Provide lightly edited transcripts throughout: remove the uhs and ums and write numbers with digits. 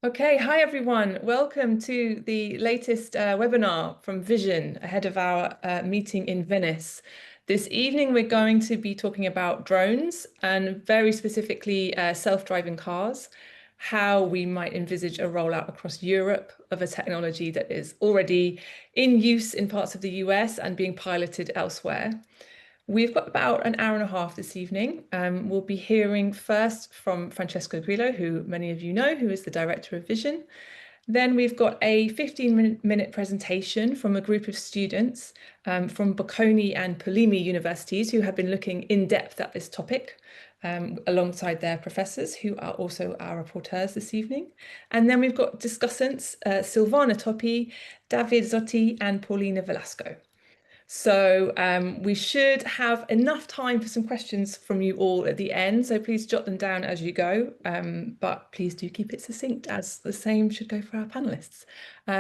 Okay, hi everyone. Welcome to the latest webinar from Vision ahead of our meeting in Venice. This evening, we're going to be talking about drones and very specifically self-driving cars, how we might envisage a rollout across Europe of a technology that is already in use in parts of the US and being piloted elsewhere. We've got about an hour and a half this evening. We'll be hearing first from Francesco Grillo, who many of you know, who is the director of Vision. Then we've got a 15-minute presentation from a group of students from Bocconi and Polimi universities who have been looking in depth at this topic alongside their professors, who are also our reporters this evening. And then we've got discussants, Silvana Toppi, David Zotti, and Paulina Velasco. So we should have enough time for some questions from you all at the end. So please jot them down as you go. But please do keep it succinct, as the same should go for our panelists.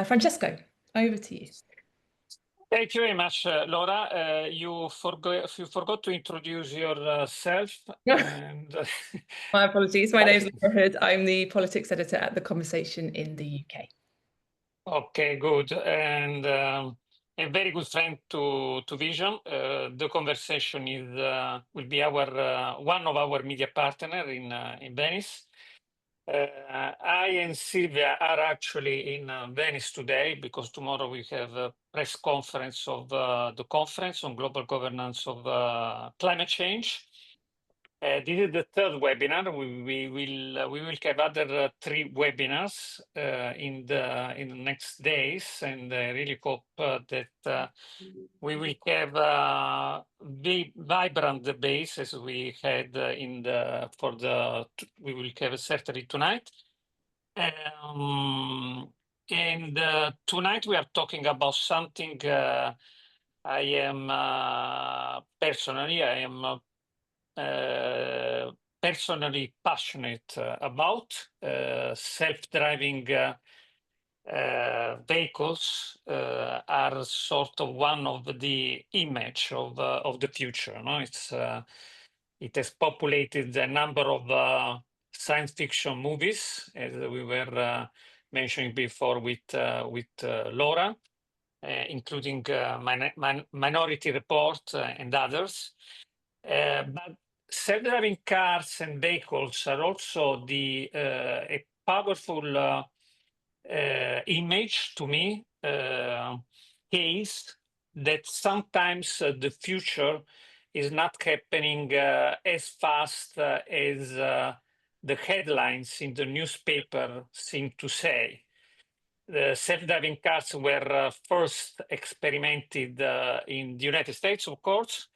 Francesco, over to you. Thank you very much, Laura. You forgot to introduce yourself. And My apologies. My name's Laura Hood. I'm the politics editor at The Conversation in the UK. Okay, good. And a very good friend to Vision. The Conversation will be our one of our media partner in Venice. I and Silvia are actually in Venice today because tomorrow we have a press conference of the conference on global governance of climate change. This is the third webinar. We will have other three webinars in the next days, and I really hope that we will have a vibrant debate as we had we will have certainly tonight. And tonight we are talking about something I am personally passionate about. Self-driving vehicles are sort of one of the image of the future. No, it has populated a number of science fiction movies, as we were mentioning before with Laura, including Minority Report and others. But self-driving cars and vehicles are also a powerful image to me, case that sometimes the future is not happening as fast as the headlines in the newspaper seem to say. The self-driving cars were first experimented in the United States, of course,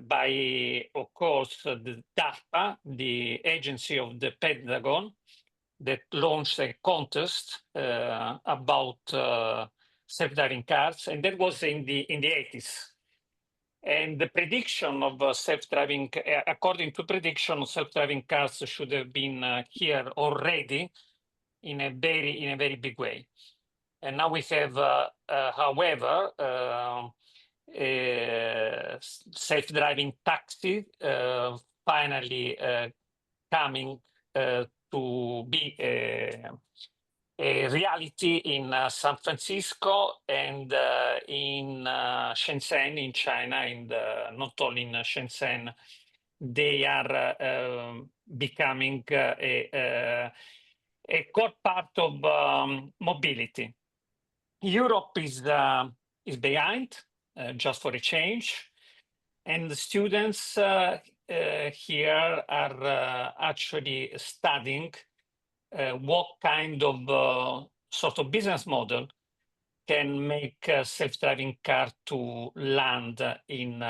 by, of course, the DARPA, the agency of the Pentagon, that launched a contest about self-driving cars, and that was in the 80s. And the prediction of self-driving, according to prediction, self-driving cars should have been here already in a very big way. And now we have, however, self-driving taxi finally coming to be a reality in San Francisco and in Shenzhen in China, and not only in Shenzhen, they are becoming a core part of mobility. Europe is behind, just for a change, and the students here are actually studying what kind of sort of business model can make a self-driving car to land in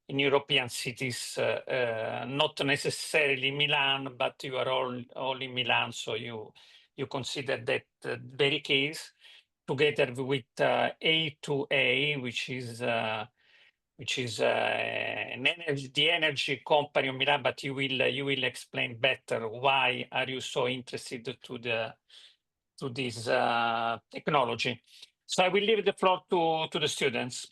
European cities, not necessarily Milan, but you are all in Milan, so you consider that very case, together with A2A, which is the energy company of Milan, but you will explain better why are you so interested to this technology. So I will leave the floor to the students.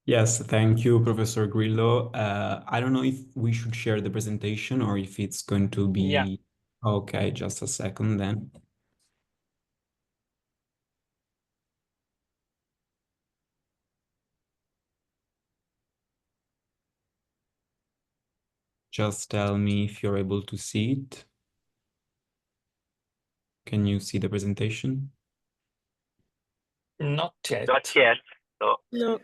Yes, thank you, Professor Grillo. I don't know if we should share the presentation or if it's going to Yeah, be... Okay, just a second then. Just tell me if you're able to see it. Can you see the presentation? not yet. Not yet. No. No.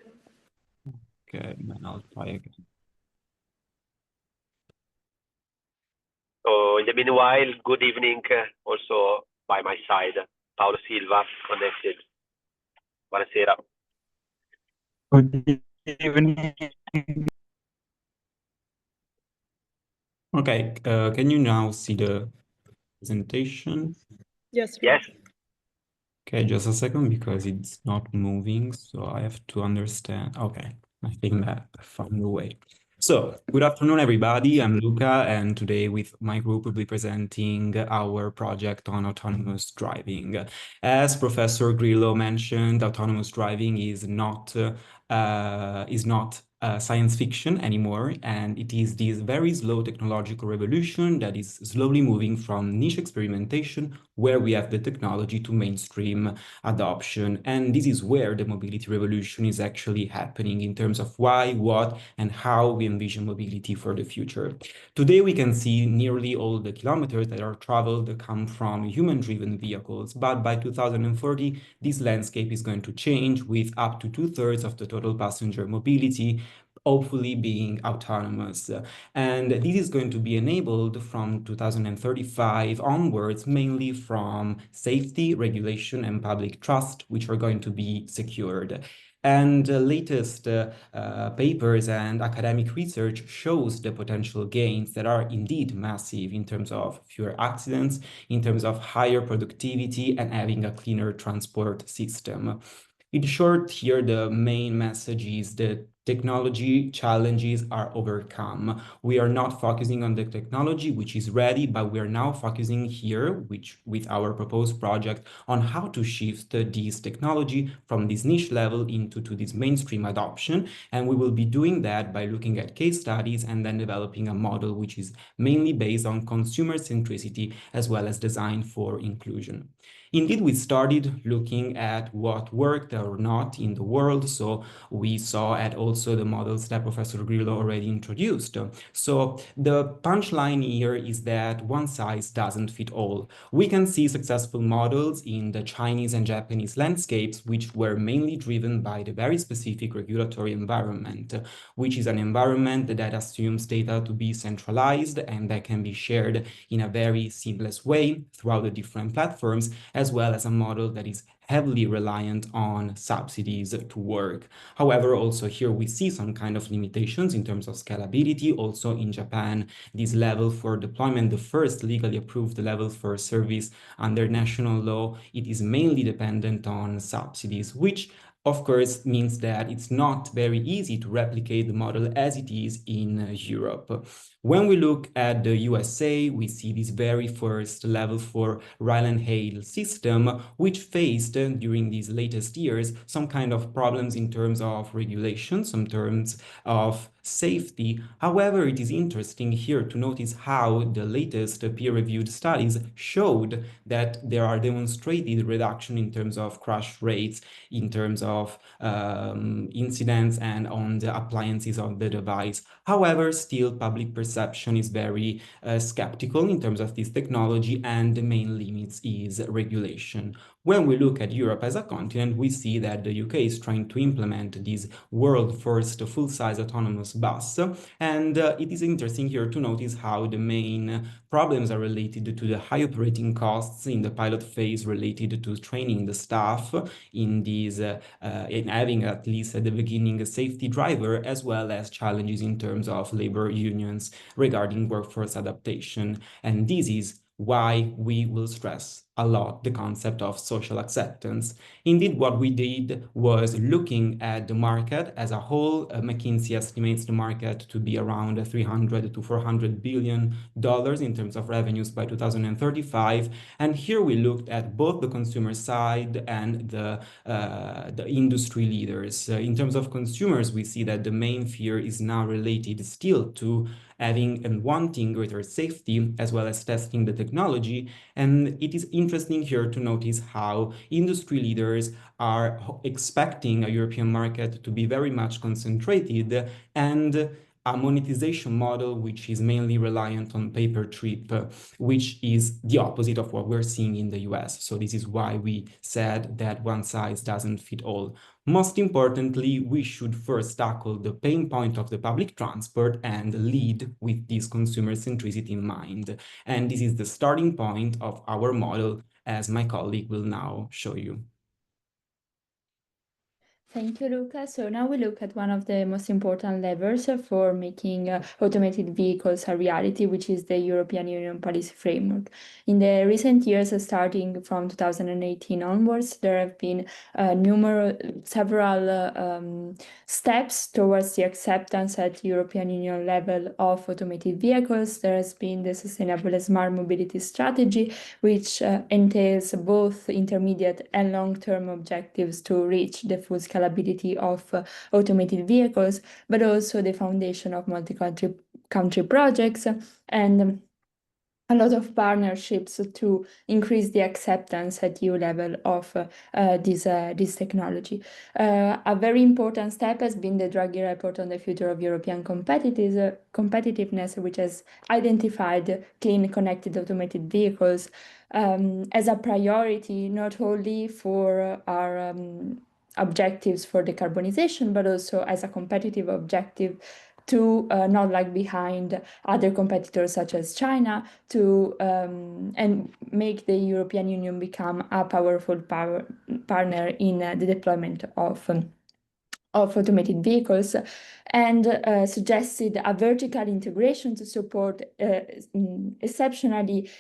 Okay, then I'll try again. So in the meanwhile, good evening also by my side. Paolo Silva, connected. Buonasera. Good evening. Okay, can you now see the presentation? Yes, Yes. Okay, just a second because it's not moving, so I have to understand. Okay, I think that I found the way. So, good afternoon, everybody. I'm Luca, and today with my group, we'll be presenting our project on autonomous driving. As Professor Grillo mentioned, autonomous driving is not science fiction anymore, and it is this very slow technological revolution that is slowly moving from niche experimentation, where we have the technology, to mainstream adoption. And this is where the mobility revolution is actually happening in terms of why, what, and how we envision mobility for the future. Today, we can see nearly all the kilometers that are traveled come from human-driven vehicles, but by 2040, this landscape is going to change with up to 2/3 of the total passenger mobility hopefully being autonomous. And this is going to be enabled from 2035 onwards, mainly from safety, regulation, and public trust, which are going to be secured. And latest papers and academic research shows the potential gains that are indeed massive in terms of fewer accidents, in terms of higher productivity, and having a cleaner transport system. In short, here the main message is that technology challenges are overcome. We are not focusing on the technology which is ready, but we are now focusing here, which with our proposed project, on how to shift this technology from this niche level into this mainstream adoption. And we will be doing that by looking at case studies and then developing a model which is mainly based on consumer centricity as well as design for inclusion. Indeed, we started looking at what worked or not in the world. So we saw at also the models that Professor Grillo already introduced. So the punchline here is that one size doesn't fit all. We can see successful models in the Chinese and Japanese landscapes, which were mainly driven by the very specific regulatory environment, which is an environment that assumes data to be centralized and that can be shared in a very seamless way throughout the different platforms, as well as a model that is heavily reliant on subsidies to work. However, also here we see some kind of limitations in terms of scalability. Also in Japan, this level for deployment, the first legally approved level for service under national law, it is mainly dependent on subsidies, which of course means that it's not very easy to replicate the model as it is in Europe. When we look at the USA, we see this very first level for ride-and-hail system, which faced during these latest years some kind of problems in terms of regulation, some terms of safety. However, it is interesting here to notice how the latest peer-reviewed studies showed that there are demonstrated reduction in terms of crash rates, in terms of incidents and on the appliances of the device. However, still public perception is very skeptical in terms of this technology, and the main limits is regulation. When we look at Europe as a continent, we see that the UK is trying to implement this world-first full-size autonomous bus, and it is interesting here to notice how the main problems are related to the high operating costs in the pilot phase related to training the staff in these in having at least at the beginning a safety driver, as well as challenges in terms of labor unions regarding workforce adaptation. And this is why we will stress a lot the concept of social acceptance. Indeed, what we did was looking at the market as a whole. McKinsey estimates the market to be around 300 to 400 billion dollars in terms of revenues by 2035. And here we looked at both the consumer side and the industry leaders. In terms of consumers, we see that the main fear is now related still to having and wanting greater safety, as well as testing the technology. And it is interesting here to notice how industry leaders are expecting a European market to be very much concentrated and a monetization model which is mainly reliant on pay-per-trip, which is the opposite of what we're seeing in the US. So this is why we said that one size doesn't fit all. Most importantly, we should first tackle the pain point of the public transport and lead with this consumer centricity in mind. And this is the starting point of our model, as my colleague will now show you. Thank you, Luca. So now we look at one of the most important levers for making automated vehicles a reality, which is the European Union policy framework. In the recent years, starting from 2018 onwards, there have been several steps towards the acceptance at European Union level of automated vehicles. There has been the Sustainable Smart Mobility Strategy, which entails both intermediate and long-term objectives to reach the full scalability of automated vehicles, but also the foundation of multi-country projects and a lot of partnerships to increase the acceptance at EU level of this technology. A very important step has been the Draghi report on the future of European competitiveness, which has identified clean, connected, automated vehicles as a priority, not only for our objectives for decarbonization, but also as a competitive objective to not lag behind other competitors such as China to and make the European Union become a powerful partner in the deployment of automated vehicles, and suggested a vertical integration to support exceptionally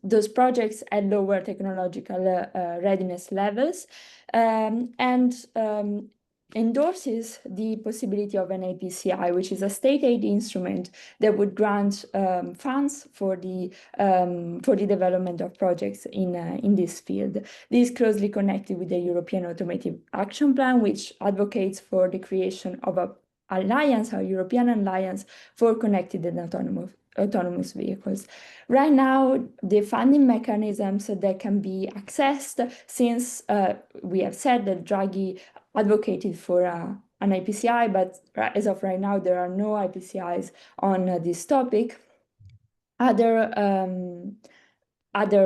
those projects at lower technological readiness levels, and endorses the possibility of an APCI, which is a state aid instrument that would grant funds for the development of projects in this field. This is closely connected with the European Automotive Action Plan, which advocates for the creation of a European alliance for connected and autonomous vehicles. Right now, the funding mechanisms that can be accessed, since we have said that Draghi advocated for an IPCI, but as of right now, there are no IPCIs on this topic. Other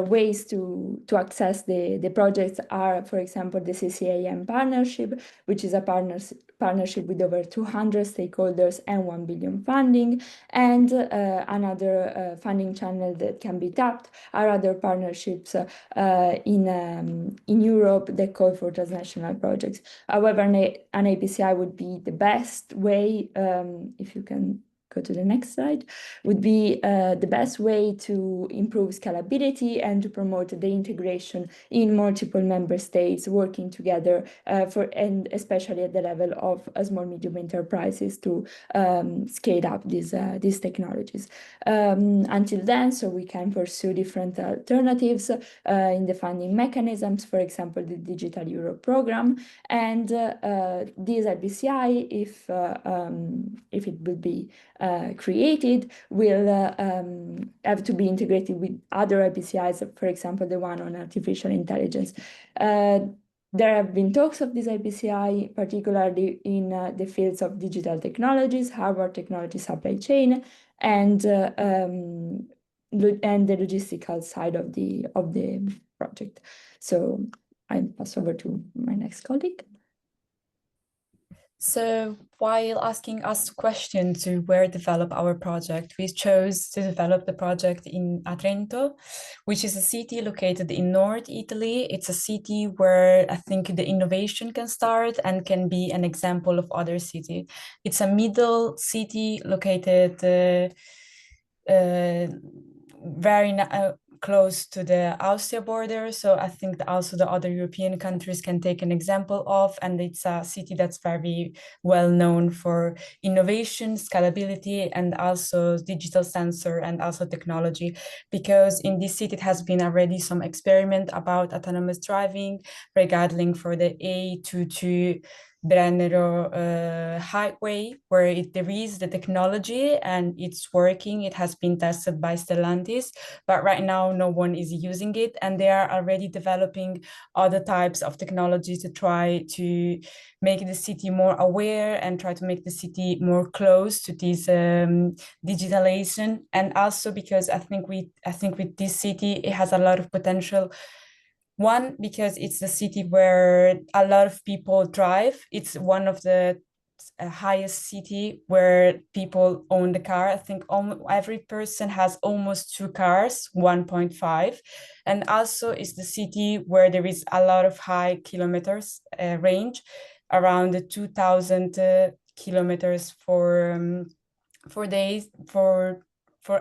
ways to access the projects are, for example, the CCAM partnership, which is a partnership with over 200 stakeholders and 1 billion funding. And another funding channel that can be tapped are other partnerships in Europe that call for transnational projects. However, an APCI would be the best way, if you can go to the next slide, would be the best way to improve scalability and to promote the integration in multiple member states working together and especially at the level of small medium enterprises to scale up these technologies. Until then, so we can pursue different alternatives in the funding mechanisms, for example, the Digital Europe program, and this IPCI, if it will be created, will have to be integrated with other IPCIs, for example, the one on artificial intelligence. There have been talks of this IPCI, particularly in the fields of digital technologies, hardware technology supply chain, and the logistical side of the project. So I pass over to my next colleague. So while asking us questions to where develop our project, we chose to develop the project in Trento, which is a city located in North Italy. It's a city where I think the innovation can start and can be an example of other cities. It's a middle city located close to the Austria border. So I think that also the other European countries can take an example of, and it's a city that's very well known for innovation, scalability, and also digital sensor and also technology, because in this city it has been already some experiment about autonomous driving regarding for the A22 Brennero highway, where there is the technology and it's working. It has been tested by Stellantis, but right now no one is using it, and they are already developing other types of technology to try to make the city more aware and try to make the city more close to this digitalization. And also because I think with this city it has a lot of potential. One, because it's the city where a lot of people drive. It's one of the highest city where people own the car. I think every person has almost 2 cars, 1.5. And also it's the city where there is a lot of high kilometers range, around 2,000 kilometers for days for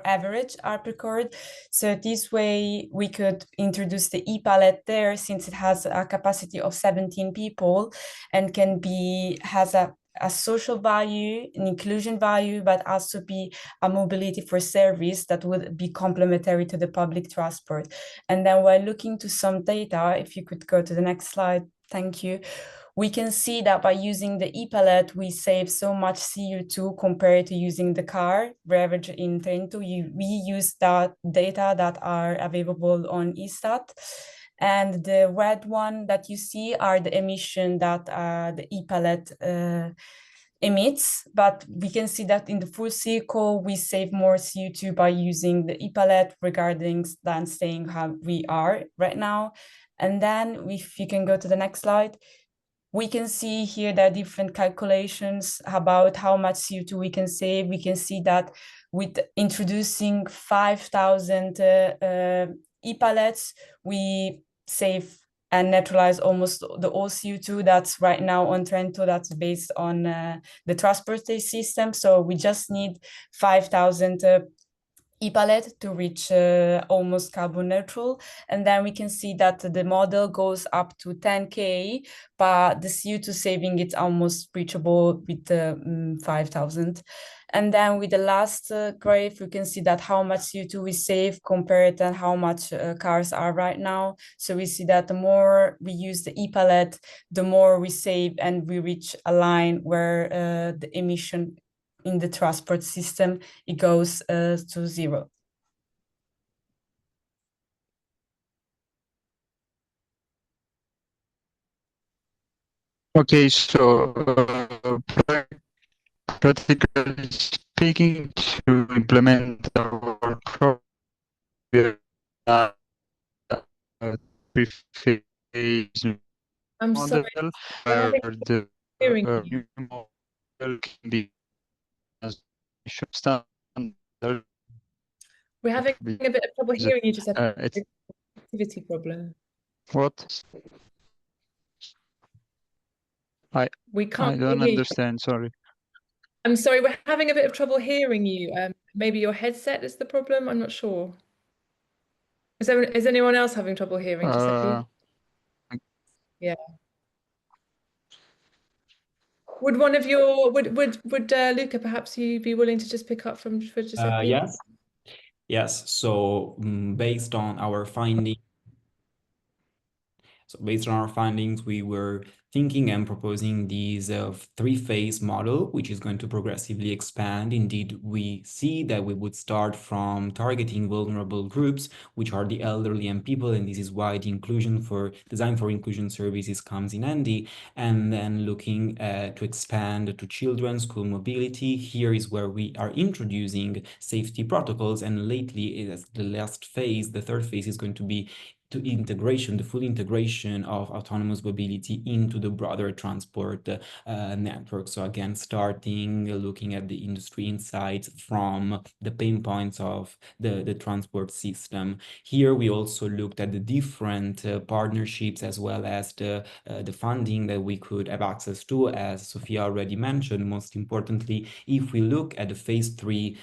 average are recorded. So this way we could introduce the e-palette there, since it has a capacity of 17 people and has a social value, an inclusion value, but also be a mobility for service that would be complementary to the public transport. And then while looking to some data, if you could go to the next slide, thank you. We can see that by using the e-palette, we save so much CO2 compared to using the car. Average in Trento, we use that data that are available on eStat. And the red one that you see are the emission that the e-palette emits, but we can see that in the full cycle, we save more CO2 by using the e-palette regarding than staying how we are right now. And then if you can go to the next slide, we can see here there are different calculations about how much CO2 we can save. We can see that with introducing 5,000 e-pallets, we save and neutralize almost the all CO2 that's right now on Trento, that's based on the transport system. So we just need 5,000 e-palette to reach almost carbon neutral. And then we can see that the model goes up to 10K, but the CO2 saving is almost reachable with 5,000. And then with the last graph, we can see that how much CO2 we save compared and how much cars are right now. So we see that the more we use the e-palette, the more we save, and we reach a line where the emission in the transport system, it goes to 0. Okay, so practically speaking, to implement our three-phase I'm model, sorry, we're having where the hearing you. new model can be as standard. We're having a bit of trouble hearing you, just a It's connectivity problem. what? We I can't don't hear you. understand, sorry. I'm sorry, we're having a bit of trouble hearing you. Maybe your headset is the problem. I'm not sure. Is anyone else having trouble hearing, Giuseppe? Yeah. Would one of your would Luca, perhaps you be willing to just pick up for Giuseppe? Yes. So based on our findings, we were thinking and proposing these three-phase model, which is going to progressively expand. Indeed, we see that we would start from targeting vulnerable groups, which are the elderly and people, and this is why the design for inclusion services comes in handy. And then looking to expand to children, school mobility. Here is where we are introducing safety protocols, and lately, as the last phase, the third phase is going to be the full integration of autonomous mobility into the broader transport network. So again, looking at the industry insights from the pain points of the transport system. Here we also looked at the different partnerships as well as the funding that we could have access to, as Sophia already mentioned. Most importantly, if we look at the phase 3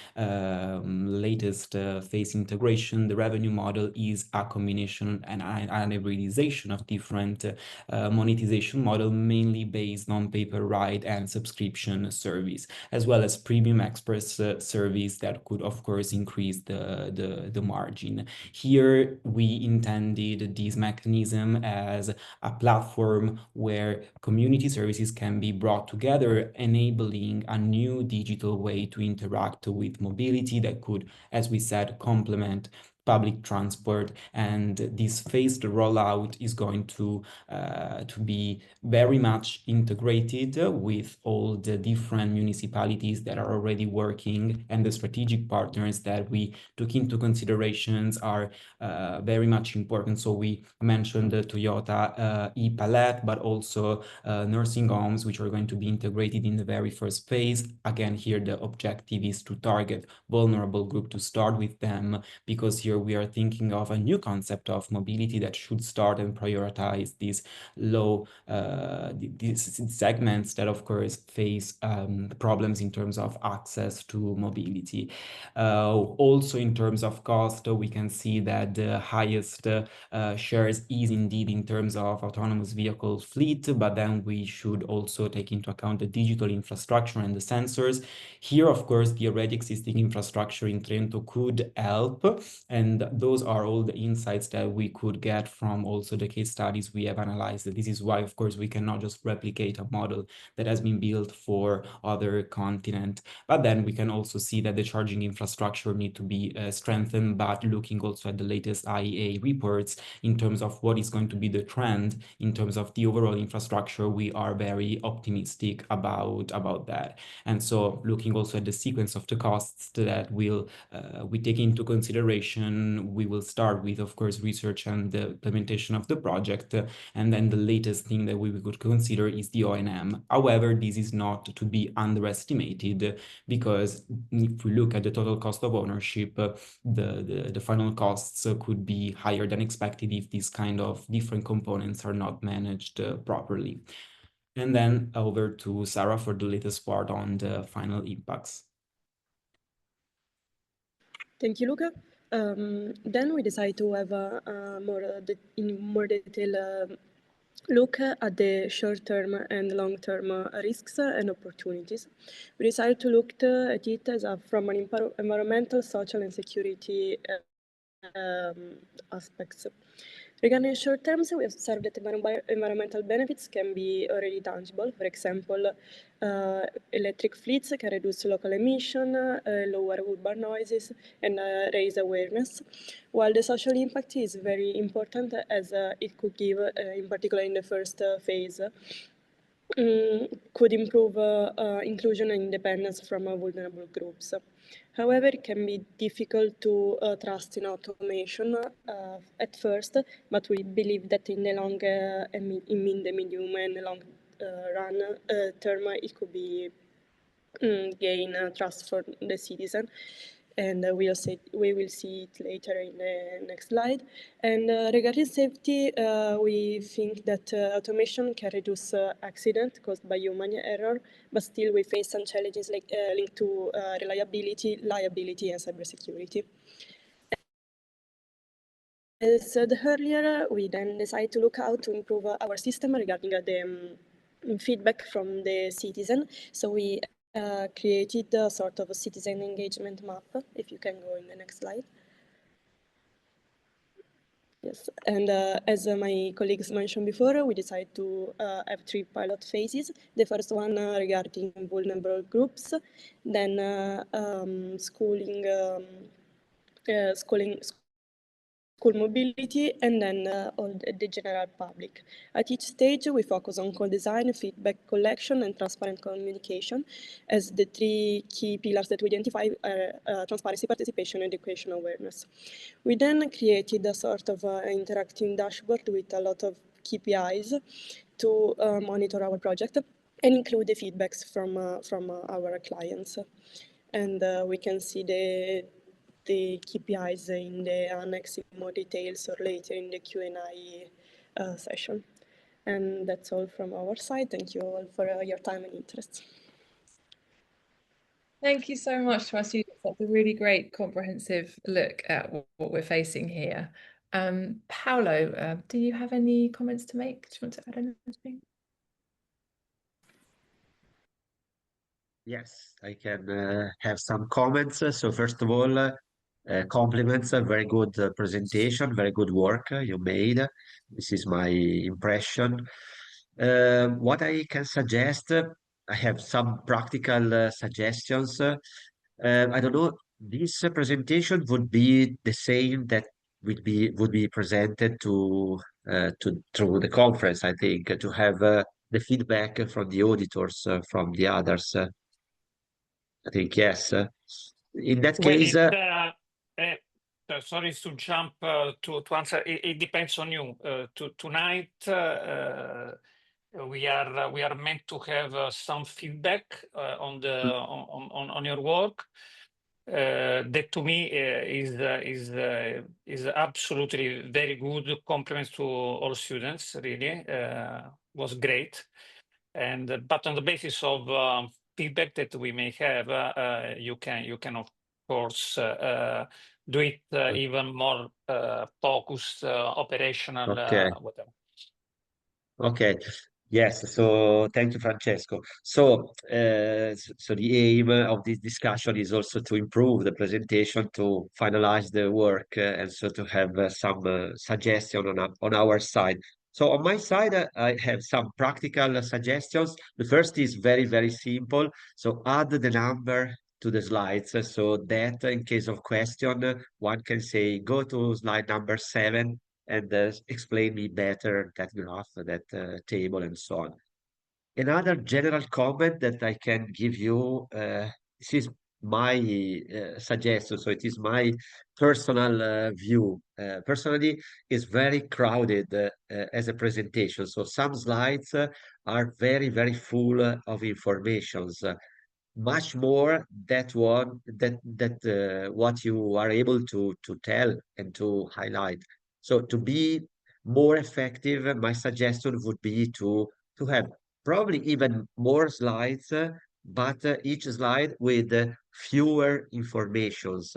latest phase integration, the revenue model is a combination and an hybridization of different monetization model, mainly based on pay-per-ride and subscription service, as well as premium express service that could, of course, increase the margin. Here, we intended this mechanism as a platform where community services can be brought together, enabling a new digital way to interact with mobility that could, as we said, complement public transport. And this phased rollout is going to be very much integrated with all the different municipalities that are already working, and the strategic partners that we took into considerations are very much important. So we mentioned the Toyota e-Palette, but also nursing homes, which are going to be integrated in the very first phase. Again, here the objective is to target vulnerable group, to start with them, because here we are thinking of a new concept of mobility that should start and prioritize these these segments that of course face problems in terms of access to mobility. Also in terms of cost, we can see that the highest shares is indeed in terms of autonomous vehicle fleet, but then we should also take into account the digital infrastructure and the sensors. Here, of course, the already existing infrastructure in Trento could help, and those are all the insights that we could get from also the case studies we have analyzed. This is why, of course, we cannot just replicate a model that has been built for other continent, but then we can also see that the charging infrastructure need to be strengthened. But looking also at the latest IEA reports in terms of what is going to be the trend in terms of the overall infrastructure, we are very optimistic about that. And so looking also at the sequence of the costs that we take into consideration, we will start with, of course, research and the implementation of the project, and then the latest thing that we could consider is the O&M. However, this is not to be underestimated, because if we look at the total cost of ownership, the final costs could be higher than expected if these kind of different components are not managed properly. And then over to Sarah for the latest part on the final impacts. Thank you, Luca. Then we decided to have a more detailed look at the short-term and long-term risks and opportunities. We decided to look at it as from an environmental, social, and security aspects. Regarding short terms, we observed that environmental benefits can be already tangible. For example, electric fleets can reduce local emission, lower urban noises, and raise awareness. While the social impact is very important, as it could give, in particular in the first phase, could improve inclusion and independence from vulnerable groups. However, it can be difficult to trust in automation at first, but we believe that in the long, in the medium and long run term, it could be gain trust for the citizen. And we will see it later in the next slide. And regarding safety, we think that automation can reduce accident caused by human error, but still we face some challenges like linked to reliability, liability, and cybersecurity. As said earlier, we then decided to look how to improve our system regarding the feedback from the citizen. So we created a sort of a citizen engagement map, if you can go in the next slide. Yes, and as my colleagues mentioned before, we decided to have 3 pilot phases. The first one regarding vulnerable groups, then schooling school mobility, and then all the general public. At each stage, we focus on co-design, feedback collection, and transparent communication as the three key pillars that we identify are transparency, participation, and education awareness. We then created a sort of interactive dashboard with a lot of KPIs to monitor our project and include the feedbacks from our clients. And we can see the KPIs in the annex in more details or later in the Q&A session. And that's all from our side. Thank you all for your time and interest. Thank you so much to our students. That's a really great comprehensive look at what we're facing here. Paolo, do you have any comments to make? Do you want to add anything? Yes, I can have some comments. So first of all, compliments, a very good presentation, very good work you made. This is my impression. What I can suggest, I have some practical suggestions. I don't know, this presentation would be the same that would be presented to through the conference, I think, to have the feedback from the auditors, from the others. I think yes. In that Well, case, sorry to jump to answer. It depends on you. Tonight, we are meant to have some feedback on your work. That to me is absolutely very good. Compliments to all students. Really, was great. But on the basis of feedback that we may have, you can of course do it even more focused, operational, okay. whatever. Okay. Yes. So thank you, Francesco. So, so the aim of this discussion is also to improve the presentation, to finalize the work, and so to have some suggestion on our side. So on my side, I have some practical suggestions. The first is very, very simple. So add the number to the slides so that in case of question, one can say, go to slide number 7 and explain me better that graph, that table, and so on. Another general comment that I can give you, this is my suggestion, so it is my personal view. Personally, it's very crowded as a presentation. So some slides are very, very full of informations. Much more that what you are able to tell and to highlight. So to be more effective, my suggestion would be to have probably even more slides, but each slide with fewer informations.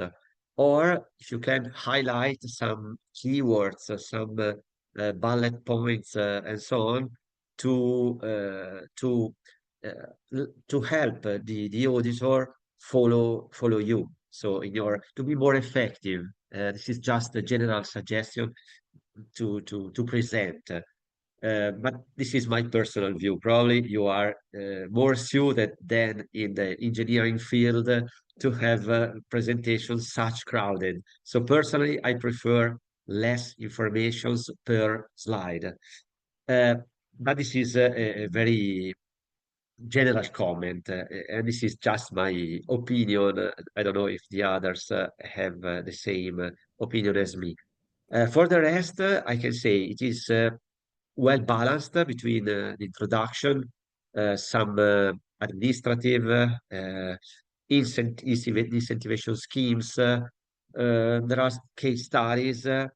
Or if you can highlight some keywords, some bullet points, and so on, to help the auditor follow you. So to be more effective, this is just a general suggestion to present. But this is my personal view. Probably you are more suited than in the engineering field to have presentations such crowded. So personally, I prefer less informations per slide. Uh, but this is a very general comment, and this is just my opinion. I don't know if the others have the same opinion as me. For the rest, I can say it is well balanced between the introduction, some administrative incentivation schemes. There are case studies. There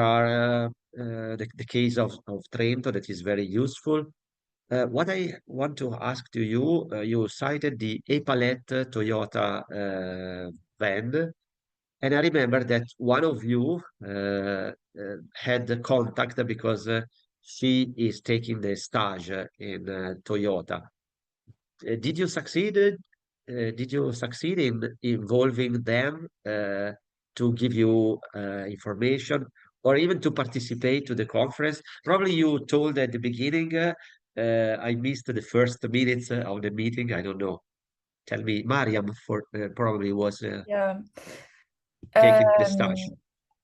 are the case of Trento that is very useful. What I want to ask to you, you cited the Epalette Toyota van, and I remember that one of you had the contact because she is taking the stage in Toyota. Did you succeed? Did you succeed in involving them to give you information or even to participate to the conference? Probably you told at the beginning. I missed the first minutes of the meeting. I don't know. Tell me, Mariam for probably was Yeah. taking the stage.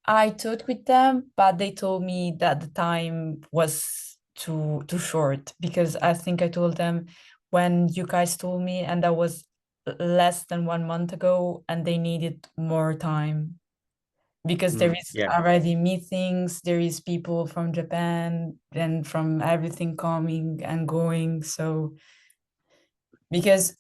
I talked with them, but they told me that the time was too short, because I think I told them when you guys told me, and that was less than 1 month ago, and they needed more time because there is Yeah. already meetings, there is people from Japan and from everything coming and going. So because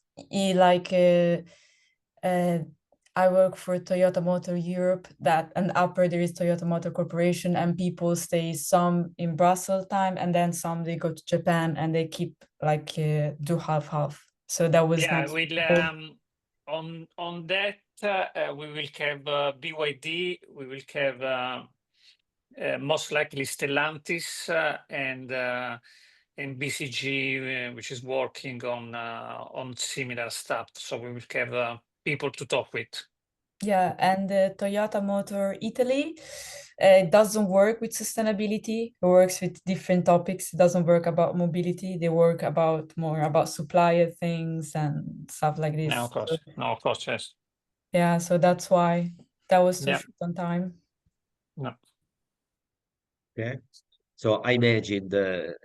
I work for Toyota Motor Europe, that and upper there is Toyota Motor Corporation, and people stay some in Brussels time, and then some they go to Japan and they keep do half. So that was Yeah, next. we'll on that we will have BYD, we will have most likely Stellantis and BCG, which is working on similar stuff. So we will have people to talk with. Yeah, and Toyota Motor Italy doesn't work with sustainability. It works with different topics. It doesn't work about mobility. They work more about supplier things and stuff like this. No, of course. No, of course, yes. Yeah, so that's why that was too Yeah. short on time. No. Okay. So I imagine the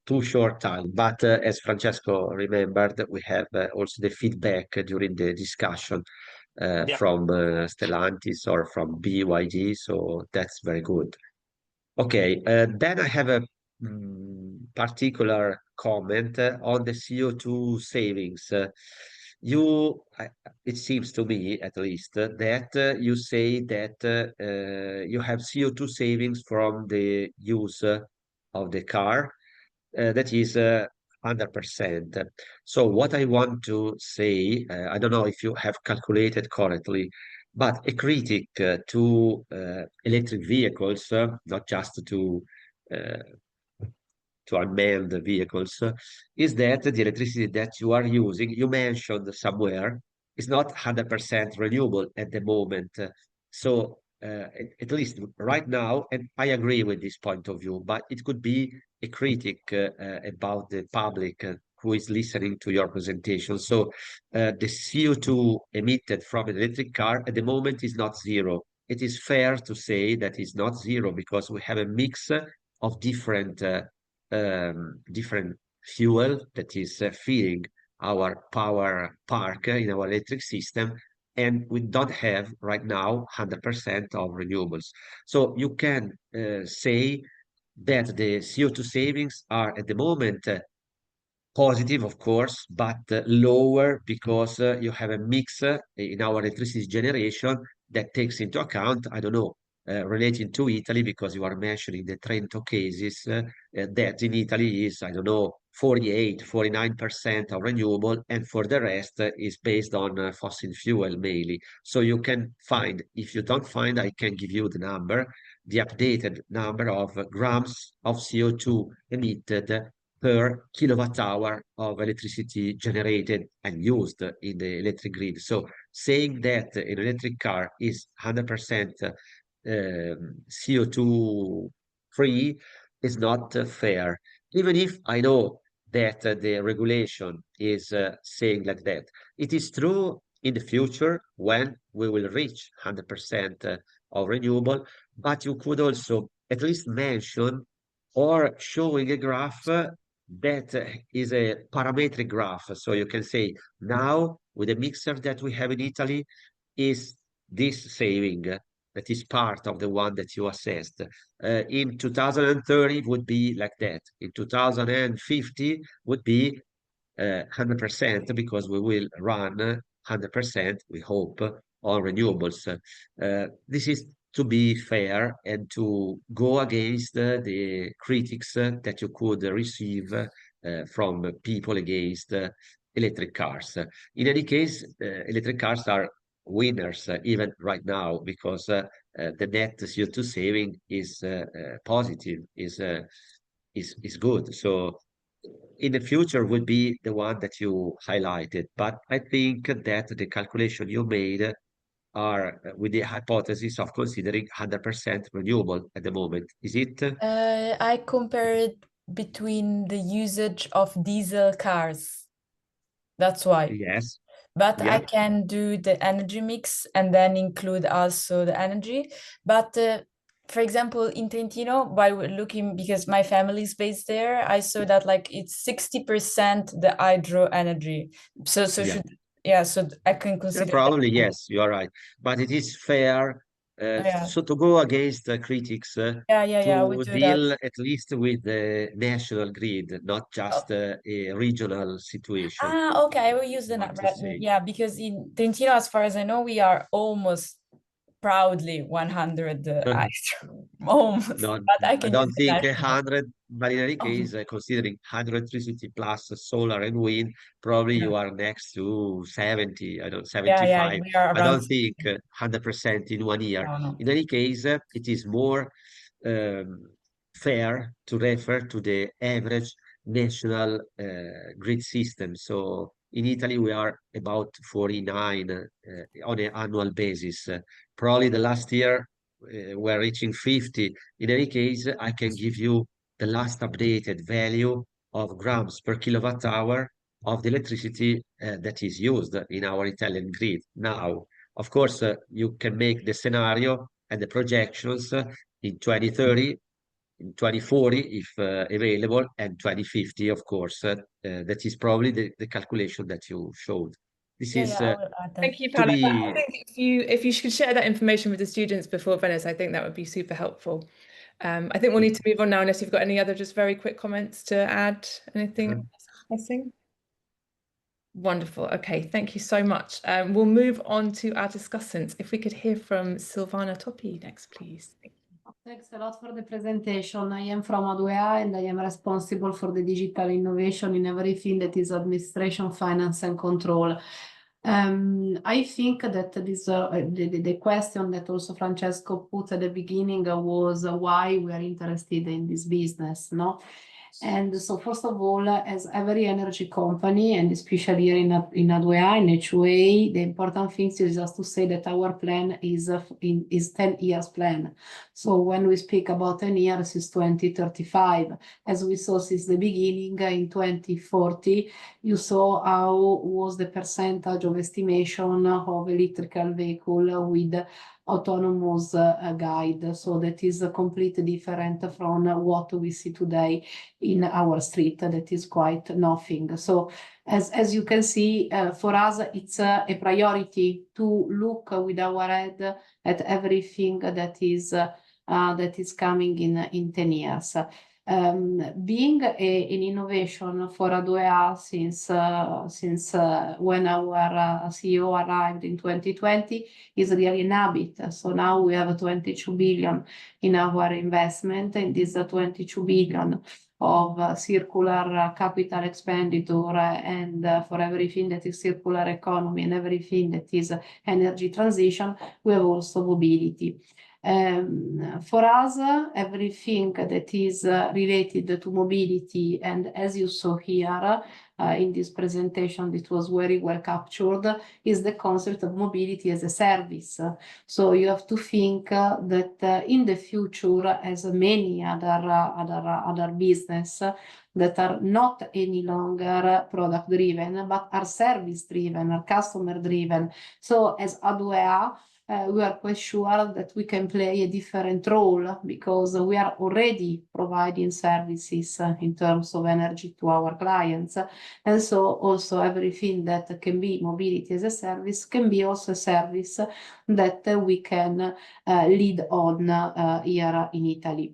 too short time, but as Francesco remembered, we have also the feedback during the discussion Yeah. from Stellantis or from BYD, so that's very good. Okay, then I have a particular comment on the CO2 savings. It seems to me, at least, that you say that you have CO2 savings from the use of the car. That is 100%. So what I want to say, I don't know if you have calculated correctly, but a critic to electric vehicles, not just uh, to unmanned vehicles, is that the electricity that you are using, you mentioned somewhere, is not 100% renewable at the moment. So at least right now, and I agree with this point of view, but it could be a critic about the public who is listening to your presentation. So the CO2 emitted from an electric car at the moment is not zero. It is fair to say that it's not zero because we have a mix of different fuel that is feeding our power park in our electric system, and we don't have right now 100% of renewables. So you can say that the CO2 savings are at the moment positive, of course, but lower because you have a mix in our electricity generation that takes into account, I don't know, relating to Italy, because you are mentioning the Trento cases, that in Italy is, I don't know, 48, 49% of renewable, and for the rest is based on fossil fuel mainly. So you can find, if you don't find, I can give you the number, the updated number of grams of CO2 emitted per kilowatt hour of electricity generated and used in the electric grid. So saying that an electric car is 100% CO2 free is not fair, even if I know that the regulation is saying like that. It is true in the future when we will reach 100% of renewable, but you could also at least mention or showing a graph that is a parametric graph. So you can say now with the mixer that we have in Italy is this saving that is part of the one that you assessed. In 2030 would be like that. In 2050 would be 100% because we will run 100%, we hope, on renewables. This is to be fair and to go against the critics that you could receive from people against electric cars. In any case, electric cars are winners even right now because the net CO2 saving is positive, is good. So in the future would be the one that you highlighted. But I think that the calculation you made are with the hypothesis of considering 100% renewable at the moment. Is it? I compared between the usage of diesel cars. That's why. Yes. but Yeah. I can do the energy mix and then include also the energy. But for example, in Trentino, by looking, because my family is based there, I saw that like it's 60% the hydro energy. So Yeah. so I can consider that. Probably, yes, you are right. But it is fair, Yeah. so to go against the critics, Yeah, we to do deal that. at least with the national grid, not just a regional situation, Okay, I will use I the want to say. yeah, because in Trentino, as far as I know, we are almost proudly 100 almost, No, but I I can use don't the think national. 100, but in any case, considering hydroelectricity plus solar and wind, probably Yeah. you are next to 70, I don't, Yeah, 75. we are I around don't think 100% in 1 year. no. In any case, it is more um, fair to refer to the average national grid system. So in Italy, we are about 49 on an annual basis. Probably the last year, we're reaching 50. In any case, I can give you the last updated value of grams per kilowatt hour of the electricity that is used in our Italian grid now. Of course, you can make the scenario and the projections in 2030, in 2040, if available, and 2050, of course. That is probably the calculation that you showed. This is I will add that. Thank you, to Paolo. I be think if you should share that information with the students before Venice, I think that would be super helpful. I think we'll need to move on now, unless you've got any other just very quick comments to add. Anything pressing? Wonderful. Okay, thank you so much. We'll move on to our discussants. If we could hear from Silvana Toppi next, please. Thanks a lot for the presentation. I am from A2A and I am responsible for the digital innovation in everything that is administration, finance, and control. I think that this the question that also Francesco put at the beginning was why we are interested in this business, no? And so first of all, as every energy company, and especially here in A2A, in HOA, the important thing is just to say that our plan is 10 years plan. So when we speak about 10 years, it's 2035. As we saw since the beginning, in 2040, you saw how was the percentage of estimation of electrical vehicle with autonomous guide. So that is completely different from what we see today in our street. That is quite nothing. So as you can see, for us, it's a priority to look with our head at everything that is coming in 10 years. Being an innovation for A2A since when our CEO arrived in 2020 is really an habit. So now we have 22 billion in our investment, and this 22 billion of circular capital expenditure and for everything that is circular economy and everything that is energy transition, we have also mobility. For us, everything that is related to mobility, and as you saw here in this presentation, it was very well captured, is the concept of mobility as a service. So you have to think that in the future, as many other business that are not any longer product driven, but are service driven, are customer driven. So as A2A, we are quite sure that we can play a different role because we are already providing services in terms of energy to our clients. And so also everything that can be mobility as a service can be also a service that we can lead on here in Italy.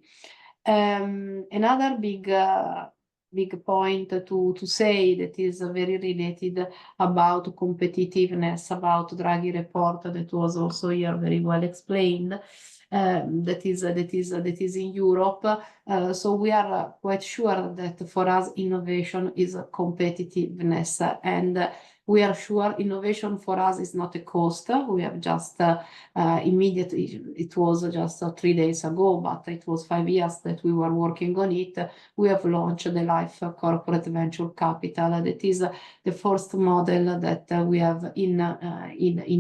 Another big point to say that is very related about competitiveness, about Draghi report that was also here very well explained. That is in Europe. So we are quite sure that for us innovation is competitiveness, and we are sure innovation for us is not a cost. We have just immediately, it was just 3 days ago, but it was 5 years that we were working on it. We have launched the Life Corporate Venture Capital. That is the first model that we have in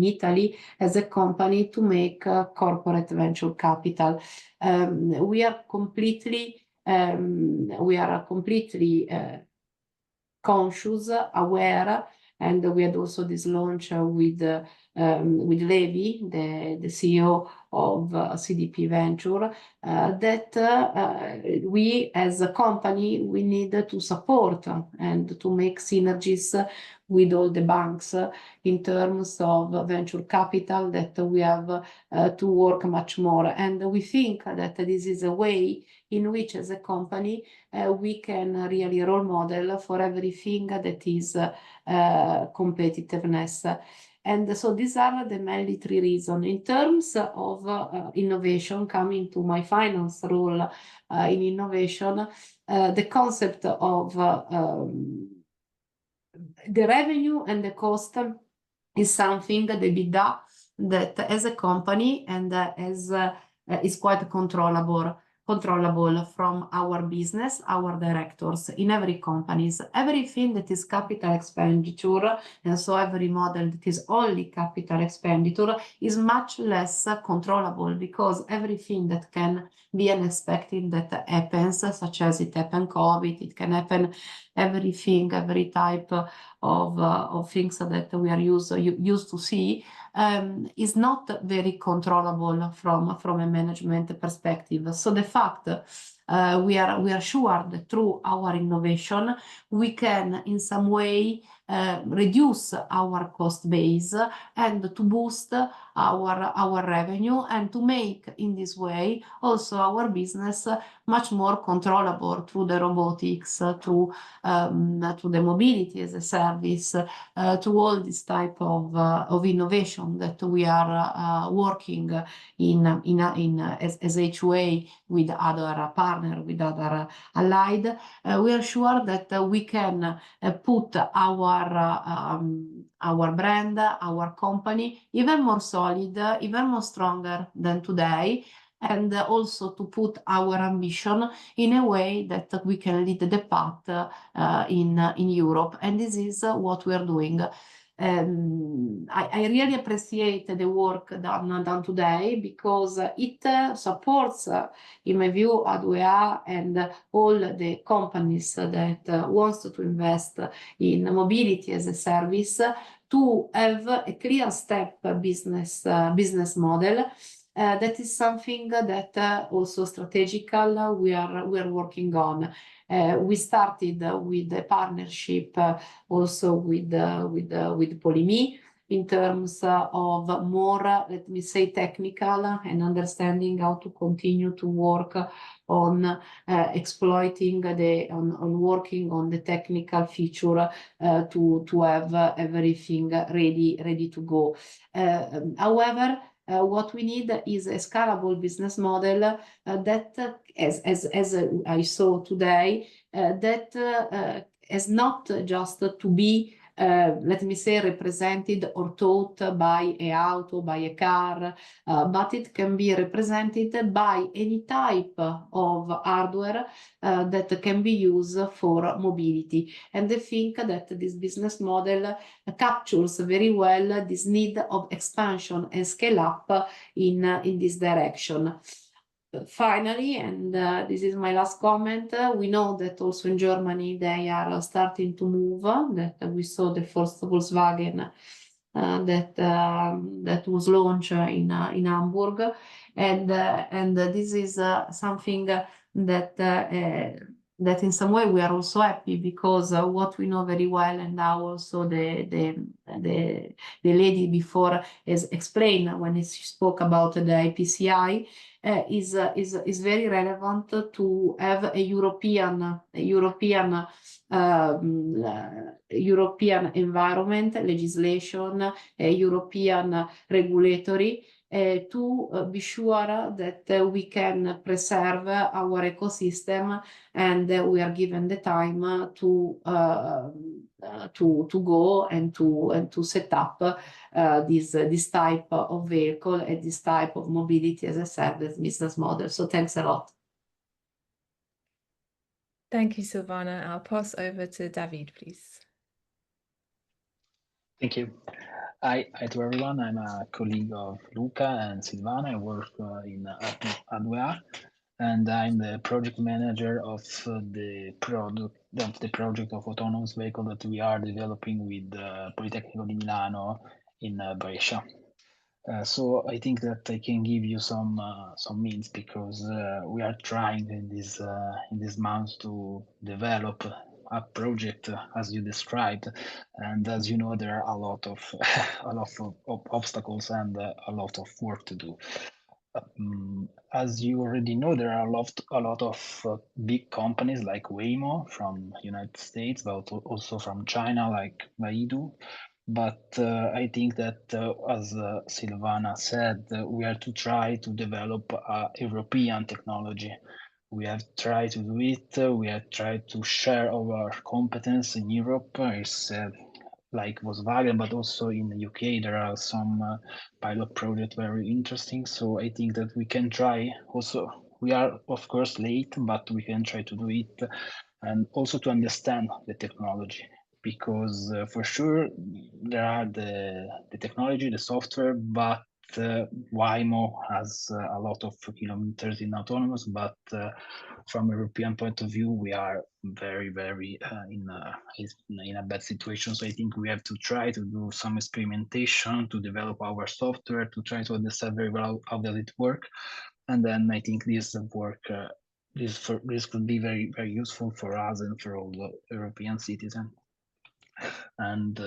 Italy as a company to make corporate venture capital. We are completely conscious, aware And we had also this launch with Levi, the CEO of CDP Venture, that we as a company, we need to support and to make synergies with all the banks in terms of venture capital, that we have to work much more. And we think that this is a way in which as a company we can really role model for everything that is competitiveness. And so these are the mainly three reasons. In terms of innovation, coming to my finance role in innovation, the concept of the revenue and the cost is something, the EBITDA, that as a company and as is quite controllable from our business, our directors in every companies. Everything that is capital expenditure, and so every model that is only capital expenditure is much less controllable, because everything that can be unexpected that happens, such as it happened COVID, it can happen everything, every type of things that we are used to see, is not very controllable from a management perspective. So the fact we are sure that through our innovation we can in some way reduce our cost base and to boost our revenue, and to make in this way also our business much more controllable through the robotics, to the mobility as a service, to all this type of innovation that we are working as HUA with other partner, with other allied. We are sure that we can put our brand, our company even more solid, even more stronger than today, and also to put our ambition in a way that we can lead the path in Europe. And this is what we are doing. I really appreciate the work done today, because it supports, in my view, A2A and all the companies that wants to invest in mobility as a service, to have a clear step business model. That is something that also strategical we are working on. We started with a partnership also with Polimi in terms of more, let me say, technical and understanding how to continue to work on exploiting on working on the technical feature to have everything ready to go. However, what we need is a scalable business model that, as I saw today, that is not just to be, let me say, represented or taught by a auto, by a car, but it can be represented by any type of hardware that can be used for mobility. And I think that this business model captures very well this need of expansion and scale up in this direction. Finally, and this is my last comment, we know that also in Germany they are starting to move, that we saw the first Volkswagen that was launched in Hamburg, and this is something that in some way we are also happy, because what we know very well, and now also the lady before has explained when she spoke about the IPCI, is very relevant to have a European environment, legislation, European regulatory, to be sure that we can preserve our ecosystem, and we are given the time to go and to set up this type of vehicle and this type of mobility as a service business model. So thanks a lot. Thank you, Silvana. I'll pass over to David, please. Thank you. Hi to everyone. I'm a colleague of Luca and Silvana. I work in A2A. and I'm the project manager of the project of autonomous vehicle that we are developing with Politecnico di Milano in Brescia. So I think that I can give you some means, because we are trying in this month to develop a project as you described, and as you know, there are a lot of obstacles and a lot of work to do. As you already know, there are a lot of big companies like Waymo from United States, but also from China like Baidu. But I think that, as Silvana said, we are to try to develop a European technology. We have tried to do it. We have tried to share our competence in Europe. It's like Volkswagen, but also in the UK, there are some pilot projects very interesting. So I think that we can try also. We are, of course, late, but we can try to do it, and also to understand the technology, because for sure there are the technology, the software, but Waymo has a lot of kilometers in autonomous, but from a European point of view, we are very, very in a bad situation. So I think we have to try to do some experimentation to develop our software, to try to understand very well how does it work, and then I think this work. This could be very, very useful for us and for all the European citizens. And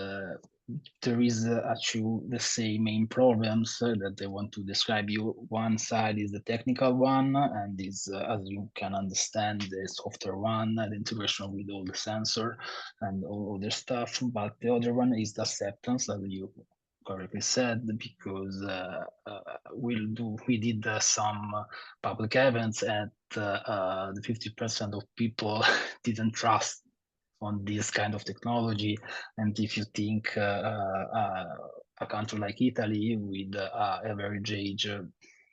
there is actually the same main problems that I want to describe you. One side is the technical one, and is, as you can understand, the software one, the integration with all the sensor and all other stuff. But the other one is the acceptance, as you correctly said, because we did some public events, and the 50% of people didn't trust on this kind of technology. And if you think a country like Italy with average age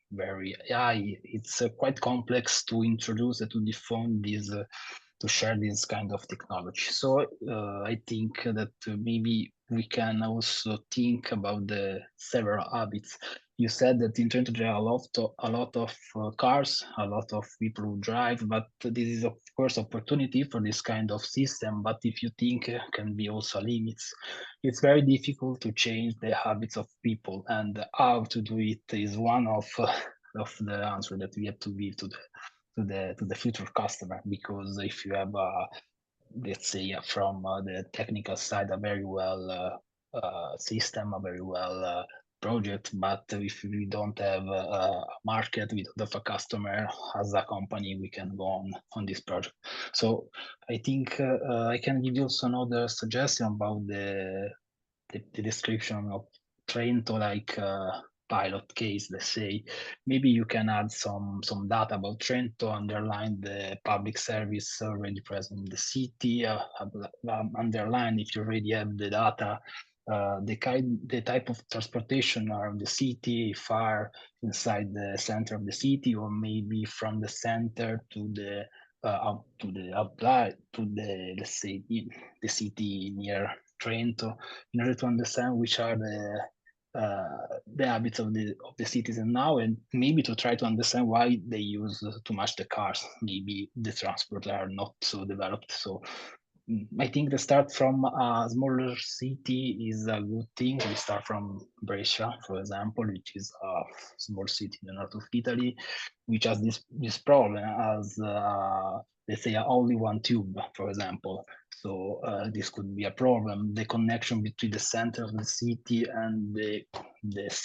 very high, it's quite complex to introduce and to define this, to share this kind of technology. So I think that maybe we can also think about the several habits. You said that in 2020 there are a lot of cars, a lot of people who drive, but this is of course opportunity for this kind of system. But if you think can be also limits, it's very difficult to change the habits of people, and how to do it is one of the answer that we have to give to the future customer. Because if you have let's say from the technical side a very well system, a very well project, but if we don't have a market, we don't have a customer, as a company we can go on this project. So I think I can give you also another suggestion about the description of Trento, like pilot case, let's say. Maybe you can add some data about Trento, underline the public service already present in the city, underline, if you already have the data, the type of transportation around the city, far inside the center of the city, or maybe from the center to the outline, to the, let's say, the city near Trento, in order to understand which are the habits of the citizen now, and maybe to try to understand why they use too much the cars. Maybe the transport are not so developed. So I think the start from a smaller city is a good thing. We start from Brescia, for example, which is a small city in the north of Italy, which has this problem as let's say only one tube, for example. So this could be a problem. The connection between the center of the city and the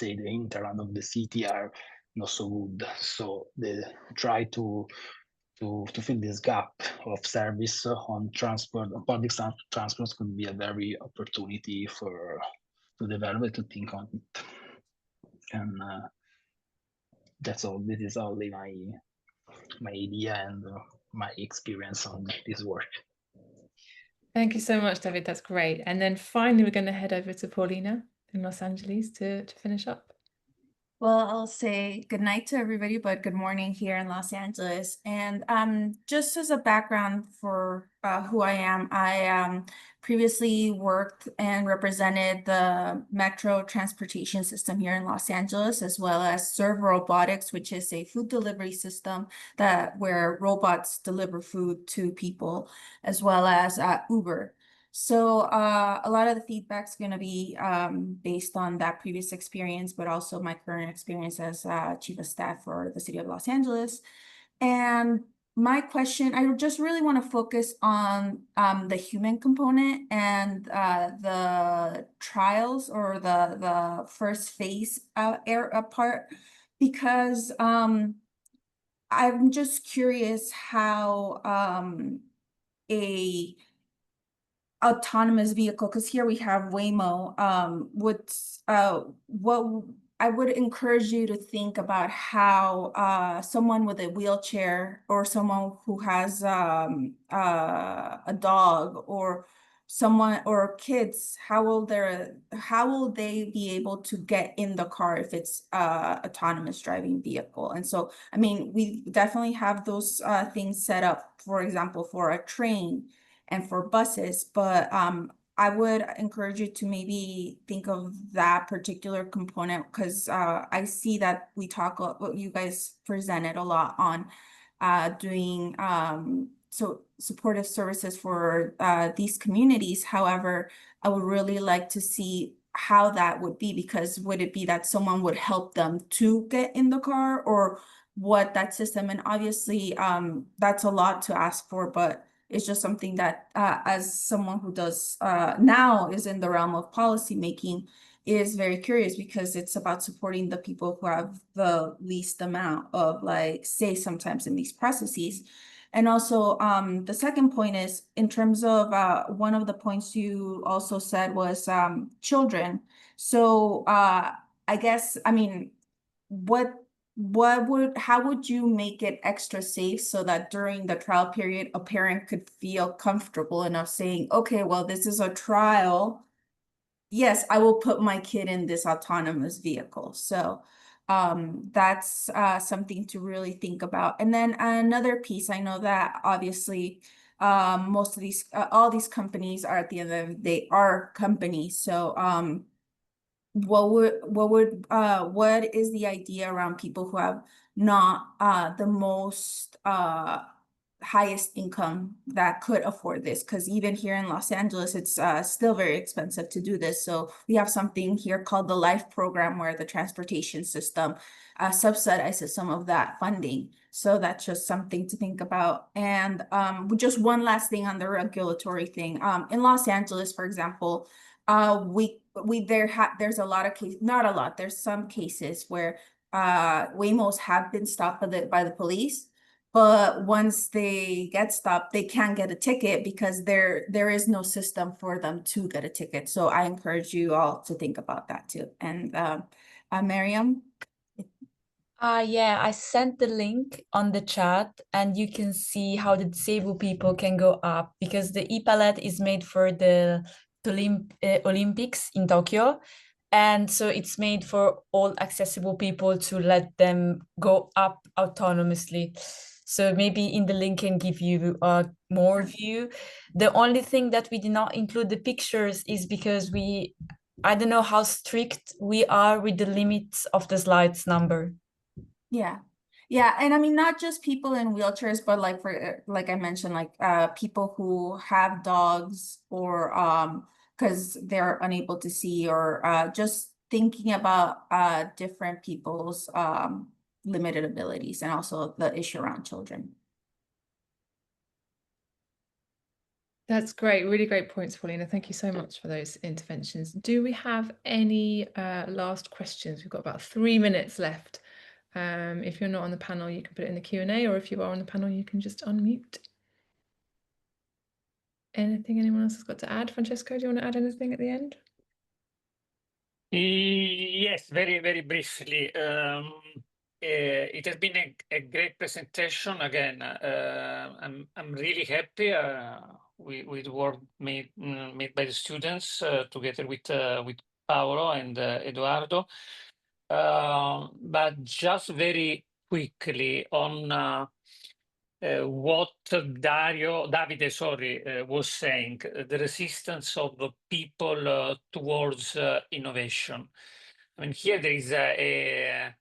hinterland of the city are not so good. So they try to fill this gap of service on transport. Public transport could be a very opportunity to develop it, to think on it. And that's all. This is only my idea and my experience on this work. Thank you so much, David. That's great. And then finally, we're going to head over to Paulina in Los Angeles to finish up. Well, I'll say good night to everybody, but good morning here in Los Angeles. And just as a background for who I previously worked and represented the metro transportation system here in Los Angeles, as well as Serve Robotics, which is a food delivery system where robots deliver food to people, as well as Uber. So a lot of the feedback is going to be based on that previous experience, but also my current experience as chief of staff for the city of Los Angeles. And my question, I just really want to focus on the human component and the trials or the first phase part, because I'm just curious how a autonomous vehicle, because here we have Waymo, what I would encourage you to think about how someone with a wheelchair or someone who has a dog or someone or kids, how will they be able to get in the car if it's autonomous driving vehicle? And so, I mean, we definitely have those things set up, for example, for a train and for buses, but I would encourage you to maybe think of that particular component because I see that what you guys presented a lot on doing so supportive services for these communities. However, I would really like to see how that would be, because would it be that someone would help them to get in the car, or what that system? And obviously that's a lot to ask for, but it's just something that as someone who does now is in the realm of policy making, is very curious, because it's about supporting the people who have the least amount of say sometimes in these processes. And also the second point is in terms of one of the points you also said was children. So I guess, I mean, how would you make it extra safe so that during the trial period, a parent could feel comfortable enough saying, okay, well, this is a trial. Yes, I will put my kid in this autonomous vehicle. So that's something to really think about. And then another piece, I know that obviously most of these, all these companies are at the end of the day are companies. So what is the idea around people who have not the most highest income that could afford this? Because even here in Los Angeles, it's still very expensive to do this. So we have something here called the LIFE program, where the transportation system subsidizes some of that funding. So that's just something to think about. And just one last thing on the regulatory thing. In Los Angeles, for example, there's a lot of cases, not a lot, there's some cases where Waymos have been stopped by the police, but once they get stopped, they can't get a ticket because there is no system for them to get a ticket. So I encourage you all to think about that too. And Miriam? Yeah, I sent the link on the chat, and you can see how the disabled people can go up, because the e-palette is made for the Olympics in Tokyo. And so it's made for all accessible people to let them go up autonomously. So maybe in the link can give you more view. The only thing that we did not include the pictures is because I don't know how strict we are with the limits of the slides number. Yeah. Yeah, and I mean not just people in wheelchairs, but like I mentioned, people who have dogs or because they're unable to see, or just thinking about different people's limited abilities, and also the issue around children. That's great. Really great points, Paulina. Thank you so much for those interventions. Do we have any last questions? We've got about 3 minutes left. If you're not on the panel, you can put it in the Q&A, or if you are on the panel, you can just unmute. Anything anyone else has got to add? Francesco, do you want to add anything at the end? Yes, very, very briefly. It has been a great presentation. Again, I'm really happy with the work made by the students together with Paolo and Eduardo. but just very quickly on what Davide, sorry, was saying, the resistance of the people towards innovation. I mean, here there is a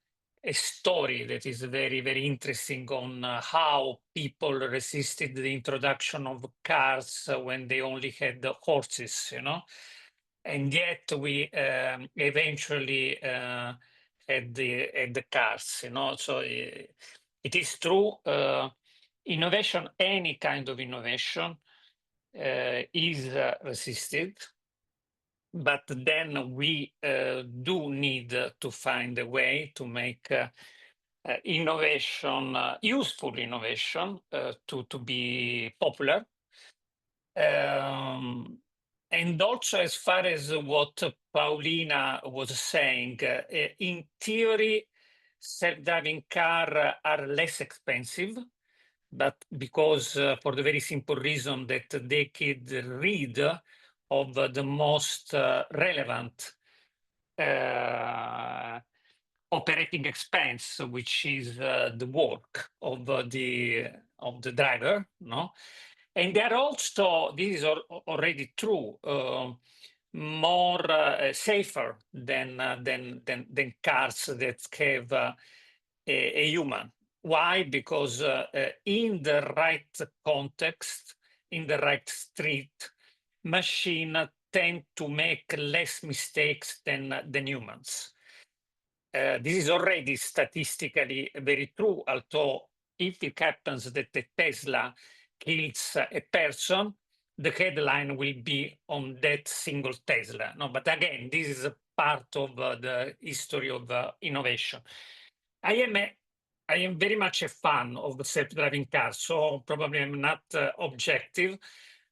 story that is very, very interesting on how people resisted the introduction of cars when they only had the horses, you know, and yet we eventually had the cars, you know. So it is true. Innovation, any kind of innovation, is resisted. But then we do need to find a way to make innovation, useful innovation, to be popular. And also, as far as what Paulina was saying, in theory, self-driving car are less expensive, but because for the very simple reason that they could read of the most relevant operating expense, which is the work of the driver, no? And they're also, this is already true, more safer than cars that have a human. Why? Because in the right context, in the right street, machine tend to make less mistakes than humans. This is already statistically very true, although if it happens that a Tesla kills a person, the headline will be on that single Tesla. No, but again, this is a part of the history of innovation. I am very much a fan of the self-driving cars, so probably I'm not objective,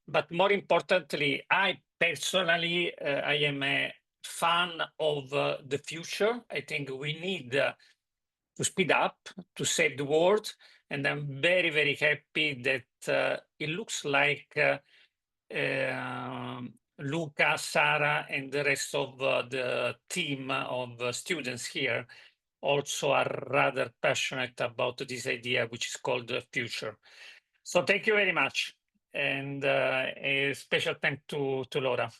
but more importantly, I personally, I am a fan of the future. I think we need to speed up, to save the world, and I'm very, very happy that it looks like Luca, Sara, and the rest of the team of students here also are rather passionate about this idea, which is called the future. So thank you very much. And a special thank to Laura.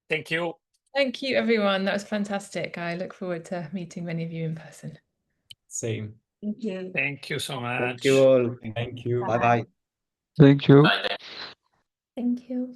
Thank you. Thank you, everyone. That was fantastic. I look forward to meeting many of you in person. Same. Thank you. Thank you so much. Thank you all. Thank you. Bye bye. Thank you. Thank you.